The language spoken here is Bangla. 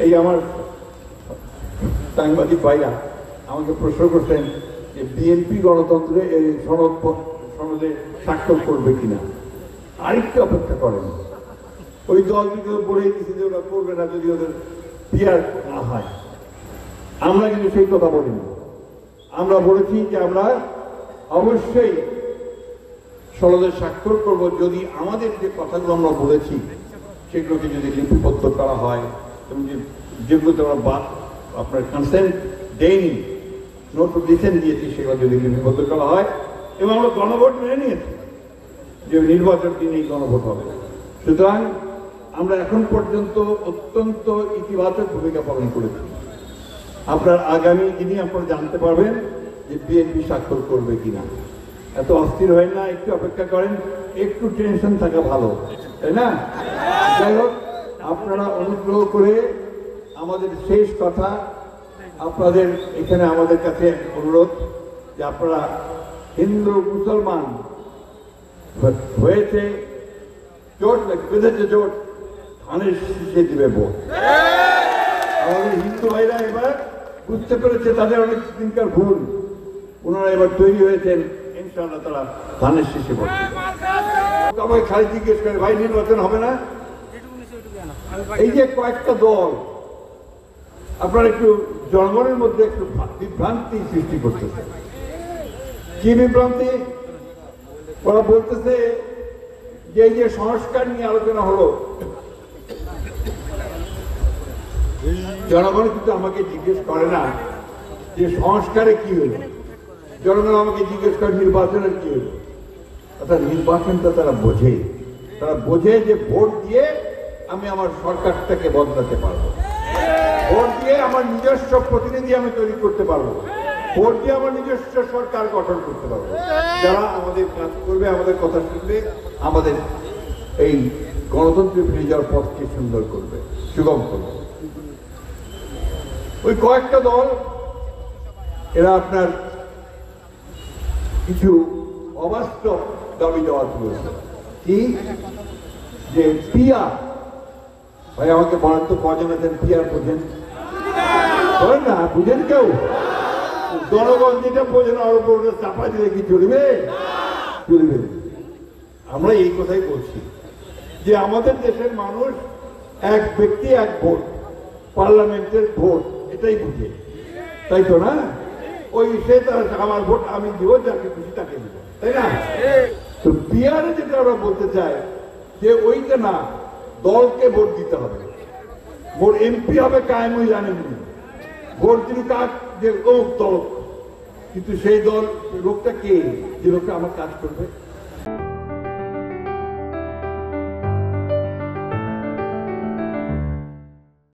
এই আমার সাংবাদিক ভাইরা আমাকে প্রশ্ন করতেন যে বিএনপি গণতন্ত্রে এই সনদে স্বাক্ষর করবে কিনা। আরেকটু অপেক্ষা করেন, ওই দল কিন্তু বলেই দিচ্ছে যে ওরা করবে না যদি ওদের পিয়ার না হয়। আমরা কিন্তু সেই কথা বলিনি। আমরা বলেছি যে আমরা অবশ্যই সনদে স্বাক্ষর করব যদি আমাদের যে কথাগুলো আমরা বলেছি সেগুলোকে যদি লিপিবদ্ধ করা হয় এবং যেগুলোতে আমরা আপনার কনসেন্ট দেয়নি, নোট অফ ডিসেন্ট দিয়েছি, সেগুলো যদি লিপিবদ্ধ করা হয় এবং আমরা গণভোট মেনে নিয়েছি যে নির্বাচন দিনেই গণভোট হবে। সুতরাং আমরা এখন পর্যন্ত অত্যন্ত ইতিবাচক ভূমিকা পালন করেছি। আপনার আগামী দিনে আপনারা জানতে পারবেন যে বিএনপি স্বাক্ষর করবে কিনা। এত অস্থির হয় না, একটু অপেক্ষা করেন, একটু টেনশন থাকা ভালো, তাই না? যাই হোক, আপনারা অনুগ্রহ করে আমাদের শেষ কথা, আপনাদের এখানে আমাদের কাছে অনুরোধ যে আপনারা হিন্দু মুসলমান হয়েছে জোট, বেঁধেছে জোট, ধানের শীষে দিবে ভোট। আমাদের হিন্দু ভাইরা এবার বুঝতে পেরেছে তাদের অনেক দিনকার ভুল, ওনারা এবার তৈরি হয়েছেন, ইনশাআল্লাহ তারা ধানের শীষে ভোট। সবাই খালি জিজ্ঞেস করে ভাই নির্বাচন হবে না? এই যে কয়েকটা দল আপনার একটু জনগণের মধ্যে একটু বিভ্রান্তি সৃষ্টি করতেছে। কি বিভ্রান্তি? ওরা বলতেছে যে এই যে সংস্কার নিয়ে আলোচনা হলো, জনগণ কিন্তু আমাকে জিজ্ঞেস করে না যে সংস্কারে কি হলো, জনগণ আমাকে জিজ্ঞেস করে নির্বাচনের কি হলো। অর্থাৎ নির্বাচনটা তারা বোঝে, তারা বোঝে যে ভোট দিয়ে আমি আমার সরকারটাকে বদলাতে পারবো, ভোট দিয়ে আমার নিজস্ব প্রতিনিধি আমি তৈরি করতে পারবো, ভোট দিয়ে আমার নিজস্ব সরকার গঠন করতে পারবো, যারা আমাদের কাজ করবে, আমাদের কথা শুনবে, আমাদের এই গণতন্ত্রে ফিরে যাওয়ার পথকে সুন্দর করবে, সুগম করবে। ওই কয়েকটা দল এরা আপনার কিছু অবাস্তব দাবি দেওয়া তুলেছে। কি? যে পিয়ার, ভাই আমাকে বলেন তো কজন আছেন পিয়ার বোঝেন? বলেন না, বুঝেন কেউ? জনগণ যেটা বোঝেন আরো চাপা দিলে কি চলবে? চলবে। আমরা এই কথাই বলছি যে আমাদের দেশের মানুষ এক ব্যক্তি এক ভোট, পার্লামেন্টের ভোট, এটাই বুঝে, তাই তো না? ওই সে তারা আমার ভোট আমি দিব, যাকে খুশি তাকে দিব, তাই না? তো বিহারে যেটা আমরা বলতে চাই যে ওইটা না, দলকে ভোট দিতে হবে। ভোট এমপি হবে কায়েমই জানেননি, ভোট দিল কাজ যে দল, কিন্তু সেই দল লোকটা কে, যে লোকটা আমার কাজ করবে।